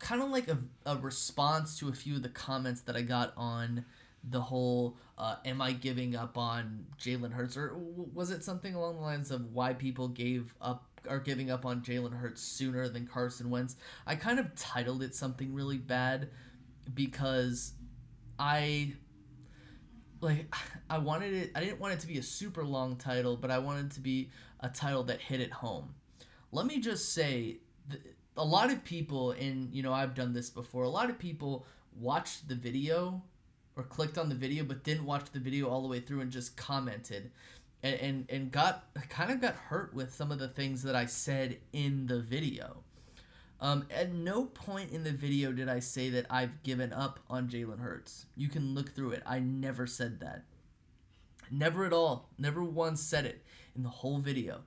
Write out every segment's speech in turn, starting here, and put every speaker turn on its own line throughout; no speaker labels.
kind of like a response to a few of the comments that I got on the whole am I giving up on Jalen Hurts, or was it something along the lines of why people gave up are giving up on Jalen Hurts sooner than Carson Wentz. I kind of titled it something really bad because I like I didn't want it to be a super long title, but I wanted it to be a title that hit it home. Let me just say a lot of people, and I've done this before, a lot of people watched the video or clicked on the video but didn't watch the video all the way through and just commented and got hurt with some of the things that I said in the video. At no point in the video did I say that I've given up on Jalen Hurts. You can look through it. I never said that. Never at all. Never once said it in the whole video.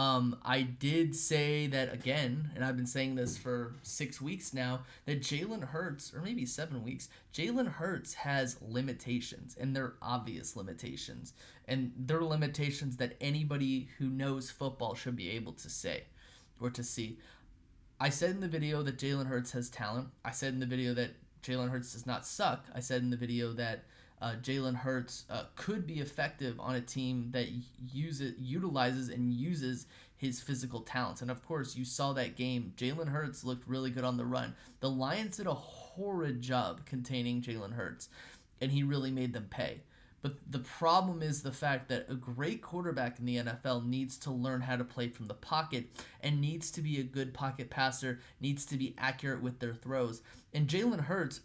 I did say that again, and I've been saying this for 6 weeks now, that Jalen Hurts, or maybe 7 weeks, Jalen Hurts has limitations, and they're obvious limitations. And they're limitations that anybody who knows football should be able to say or to see. I said in the video that Jalen Hurts has talent. I said in the video that Jalen Hurts does not suck. I said in the video that Jalen Hurts could be effective on a team that utilizes and uses his physical talents. And of course, you saw that game. Jalen Hurts looked really good on the run. The Lions did a horrid job containing Jalen Hurts, and he really made them pay. But the problem is the fact that a great quarterback in the NFL needs to learn how to play from the pocket and needs to be a good pocket passer, needs to be accurate with their throws. And Jalen Hurts,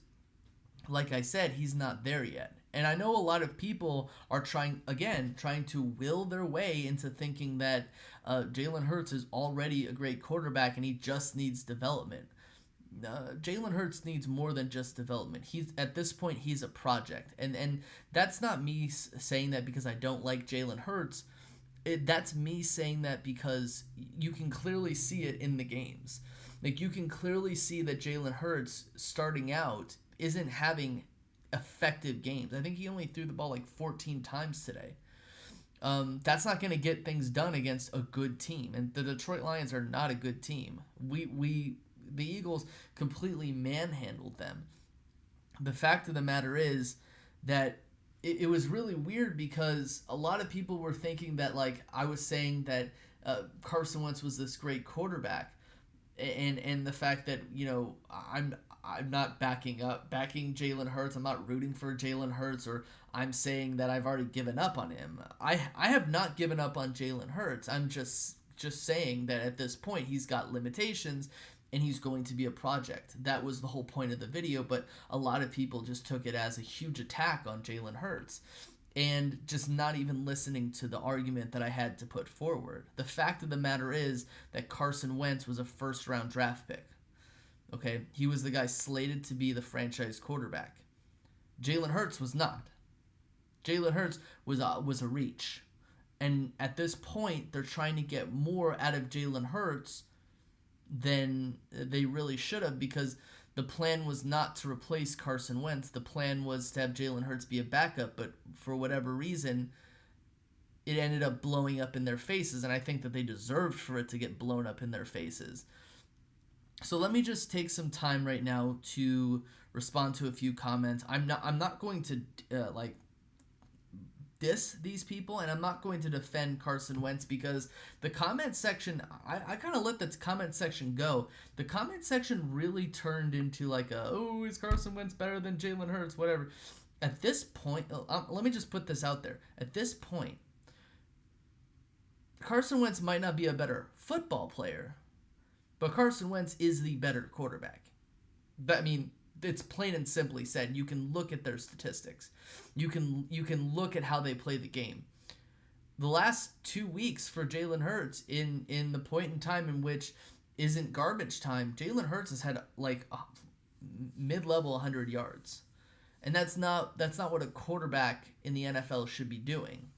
like I said, he's not there yet. And I know a lot of people are trying to will their way into thinking that Jalen Hurts is already a great quarterback and he just needs development. Jalen Hurts needs more than just development. At this point, he's a project, and that's not me saying that because I don't like Jalen Hurts. That's me saying that because you can clearly see it in the games. Like, you can clearly see that Jalen Hurts starting out isn't having effective games. I think he only threw the ball like 14 times today. That's not going to get things done against a good team, and the Detroit Lions are not a good team. The Eagles completely manhandled them. The fact of the matter is that it was really weird because a lot of people were thinking that, like, I was saying that Carson Wentz was this great quarterback, and the fact that I'm not backing Jalen Hurts. I'm not rooting for Jalen Hurts, or I'm saying that I've already given up on him. I have not given up on Jalen Hurts. I'm just saying that at this point he's got limitations and he's going to be a project. That was the whole point of the video, but a lot of people just took it as a huge attack on Jalen Hurts and just not even listening to the argument that I had to put forward. The fact of the matter is that Carson Wentz was a first-round draft pick. Okay, he was the guy slated to be the franchise quarterback. Jalen Hurts was not. Jalen Hurts was a reach. And at this point, they're trying to get more out of Jalen Hurts than they really should have, because the plan was not to replace Carson Wentz. The plan was to have Jalen Hurts be a backup, but for whatever reason, it ended up blowing up in their faces, and I think that they deserved for it to get blown up in their faces. So let me just take some time right now to respond to a few comments. I'm not going to diss these people, and I'm not going to defend Carson Wentz, because the comment section, I kind of let the comment section go. The comment section really turned into like is Carson Wentz better than Jalen Hurts, whatever. At this point, let me just put this out there. At this point, Carson Wentz might not be a better football player, but Carson Wentz is the better quarterback. I mean, it's plain and simply said. You can look at their statistics. You can look at how they play the game. The last 2 weeks for Jalen Hurts, in the point in time in which isn't garbage time, Jalen Hurts has had like a mid-level 100 yards. And that's not what a quarterback in the NFL should be doing.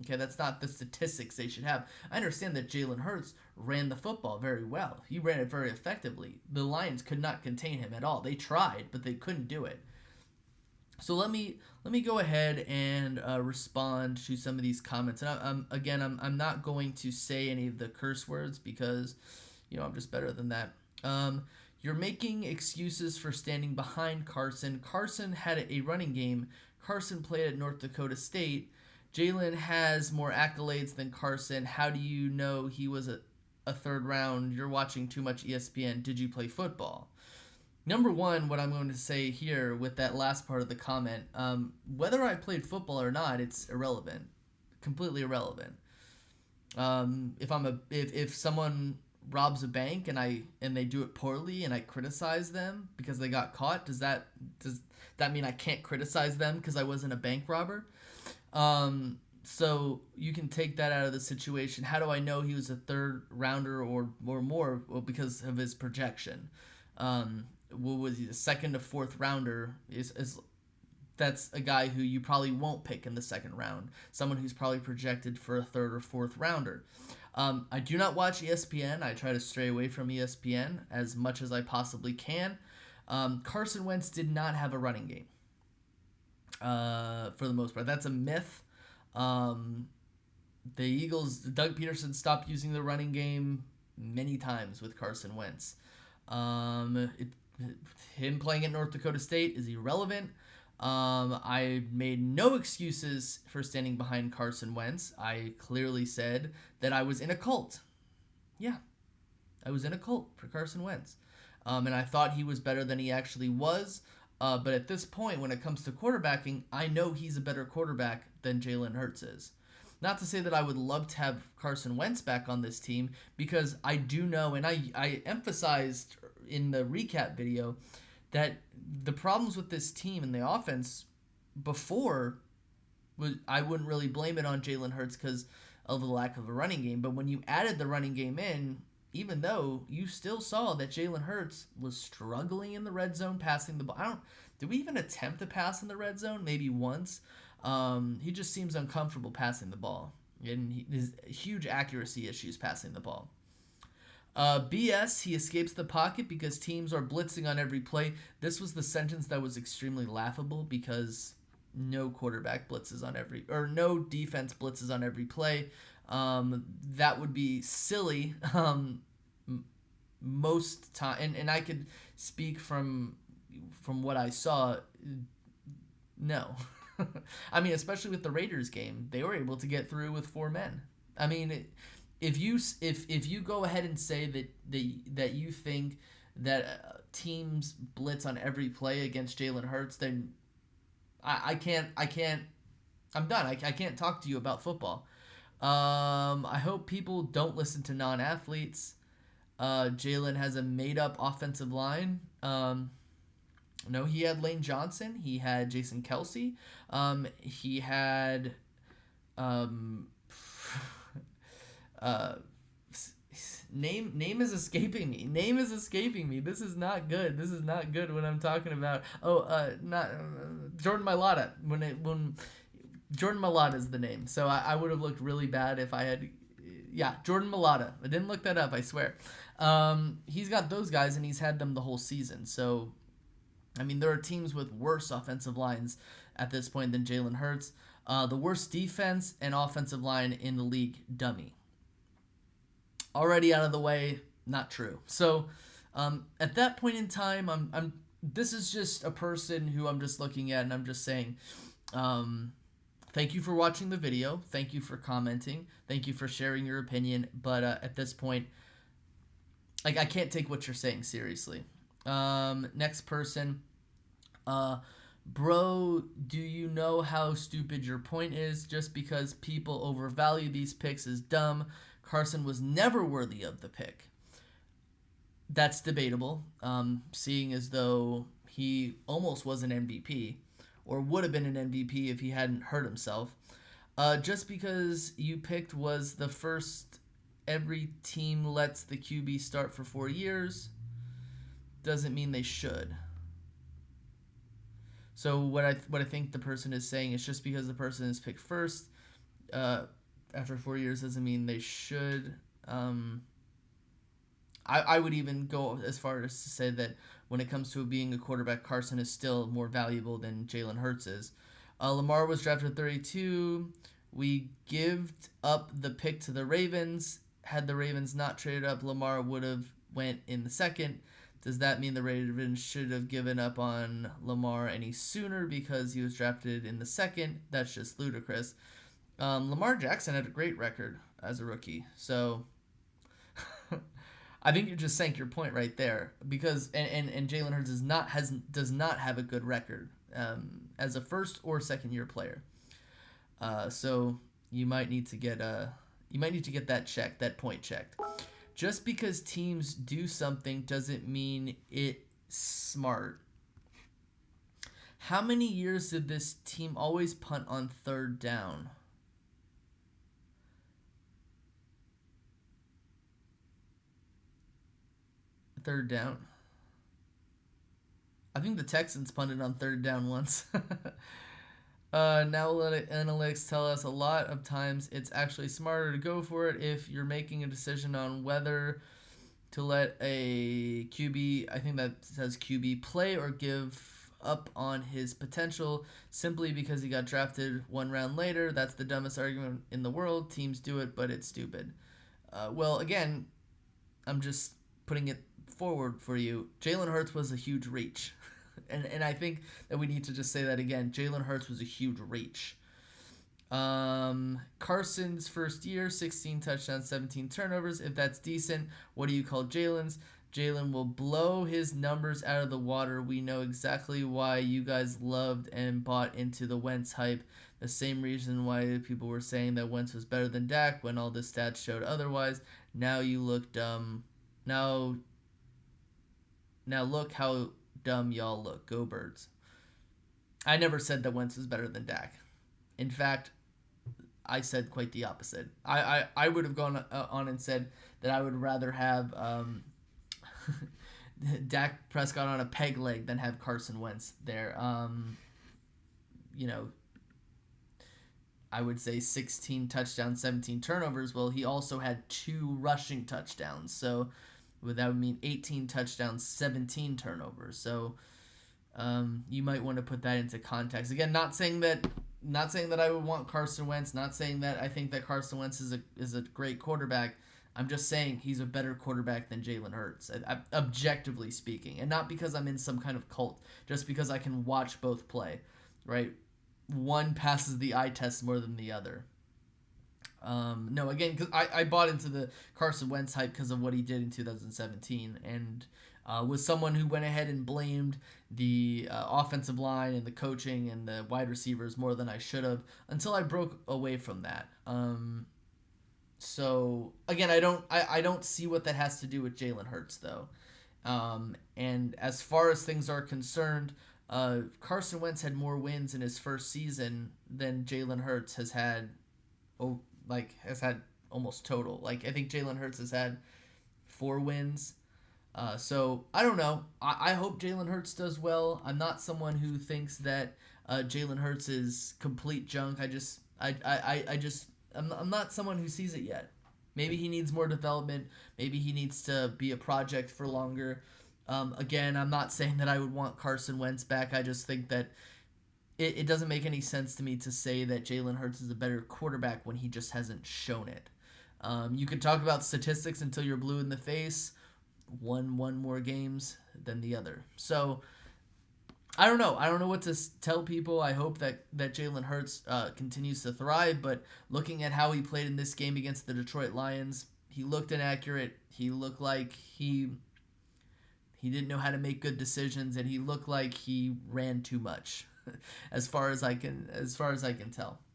Okay, that's not the statistics they should have. I understand that Jalen Hurts ran the football very well. He ran it very effectively. The Lions could not contain him at all. They tried, but they couldn't do it. So let me go ahead and respond to some of these comments. And I'm not going to say any of the curse words because I'm just better than that. You're making excuses for standing behind Carson. Carson had a running game. Carson played at North Dakota State. Jalen has more accolades than Carson. How do you know he was a third round? You're watching too much ESPN. Did you play football? Number one, what I'm going to say here with that last part of the comment, whether I played football or not, it's irrelevant, completely irrelevant. If someone robs a bank and they do it poorly and I criticize them because they got caught, does that mean I can't criticize them because I wasn't a bank robber? So you can take that out of the situation. How do I know he was a third rounder or more? Well, because of his projection. What was he, a second to fourth rounder is that's a guy who you probably won't pick in the second round. Someone who's probably projected for a third or fourth rounder. I do not watch ESPN. I try to stray away from ESPN as much as I possibly can. Carson Wentz did not have a running game for the most part. That's a myth. The Eagles, Doug Peterson stopped using the running game many times with Carson Wentz. Him playing at North Dakota State is irrelevant. I made no excuses for standing behind Carson Wentz. I clearly said that I was in a cult. Yeah, I was in a cult for Carson Wentz. And I thought he was better than he actually was. But at this point, when it comes to quarterbacking, I know he's a better quarterback than Jalen Hurts is. Not to say that I would love to have Carson Wentz back on this team, because I do know, and I emphasized in the recap video, that the problems with this team and the offense before, I wouldn't really blame it on Jalen Hurts because of the lack of a running game. But when you added the running game in, even though you still saw that Jalen Hurts was struggling in the red zone passing the ball. Did we even attempt to pass in the red zone? Maybe once. He just seems uncomfortable passing the ball. And his huge accuracy issues passing the ball. BS, he escapes the pocket because teams are blitzing on every play. This was the sentence that was extremely laughable because no quarterback blitzes on every, or no defense blitzes on every play. That would be silly most time, and I could speak from what I saw. No. I mean, especially with the Raiders game, they were able to get through with 4 men. I mean, if you go ahead and say that you think that teams blitz on every play against Jalen Hurts, then I can't. I'm done. I can't talk to you about football. I hope people don't listen to non-athletes. Jalen has a made-up offensive line. No, he had Lane Johnson. He had Jason Kelsey. He had name is escaping me. This is not good when I'm talking about not Jordan Mailata. When Jordan Mailata is the name. So I would have looked really bad if I had Jordan Mailata. I didn't look that up, I swear. He's got those guys and he's had them the whole season. So I mean, there are teams with worse offensive lines at this point than Jalen Hurts. The worst defense and offensive line in the league, dummy. Already out of the way, not true. So, at that point in time, this is just a person who I'm just looking at and I'm just saying, thank you for watching the video. Thank you for commenting. Thank you for sharing your opinion. But at this point, I can't take what you're saying seriously. Next person. Bro, do you know how stupid your point is? Just because people overvalue these picks is dumb. Carson was never worthy of the pick. That's debatable, seeing as though he almost was an MVP, or would have been an MVP if he hadn't hurt himself. Just because you picked was the first every team lets the QB start for 4 years doesn't mean they should. So what I think the person is saying is just because the person is picked first after 4 years doesn't mean they should. I would even go as far as to say that when it comes to being a quarterback, Carson is still more valuable than Jalen Hurts is. Lamar was drafted 32. We gived up the pick to the Ravens. Had the Ravens not traded up, Lamar would have went in the second. Does that mean the Ravens should have given up on Lamar any sooner because he was drafted in the second? That's just ludicrous. Lamar Jackson had a great record as a rookie, so I think you just sank your point right there because and Jalen Hurts does not have a good record as a first or second year player. So you might need to get that point checked. Just because teams do something doesn't mean it's smart. How many years did this team always punt on third down? Third down. I think the Texans punted on third down once. Now analytics tell us a lot of times it's actually smarter to go for it if you're making a decision on whether to let a QB, I think that says QB, play or give up on his potential simply because he got drafted one round later. That's the dumbest argument in the world. Teams do it, but it's stupid. Well, again, I'm just putting it forward for you. Jalen Hurts was a huge reach. And I think that we need to just say that again. Jalen Hurts was a huge reach. Carson's first year, 16 touchdowns, 17 turnovers. If that's decent, what do you call Jalen's? Jalen will blow his numbers out of the water. We know exactly why you guys loved and bought into the Wentz hype. The same reason why people were saying that Wentz was better than Dak when all the stats showed otherwise. Now you look dumb. Now look how dumb y'all look. Go Birds. I never said that Wentz was better than Dak. In fact, I said quite the opposite. I would have gone on and said that I would rather have Dak Prescott on a peg leg than have Carson Wentz there. I would say 16 touchdowns, 17 turnovers. Well, he also had 2 rushing touchdowns. So that would mean 18 touchdowns, 17 turnovers. So you might want to put that into context. Again, not saying that I would want Carson Wentz. Not saying that I think that Carson Wentz is a great quarterback. I'm just saying he's a better quarterback than Jalen Hurts, objectively speaking, and not because I'm in some kind of cult. Just because I can watch both play, right? One passes the eye test more than the other. No, again, because I bought into the Carson Wentz hype because of what he did in 2017, and was someone who went ahead and blamed the offensive line and the coaching and the wide receivers more than I should have until I broke away from that. So again, I don't see what that has to do with Jalen Hurts though. And as far as things are concerned, Carson Wentz had more wins in his first season than Jalen Hurts has had. Has had almost total. I think Jalen Hurts has had 4 wins. So I don't know. I hope Jalen Hurts does well. I'm not someone who thinks that Jalen Hurts is complete junk. I'm not someone who sees it yet. Maybe he needs more development. Maybe he needs to be a project for longer. Again, I'm not saying that I would want Carson Wentz back. I just think that it doesn't make any sense to me to say that Jalen Hurts is a better quarterback when he just hasn't shown it. You could talk about statistics until you're blue in the face. Won more games than the other. So I don't know. I don't know what to tell people. I hope that Jalen Hurts continues to thrive. But looking at how he played in this game against the Detroit Lions, he looked inaccurate. He looked like he didn't know how to make good decisions, and he looked like he ran too much. as far as I can tell.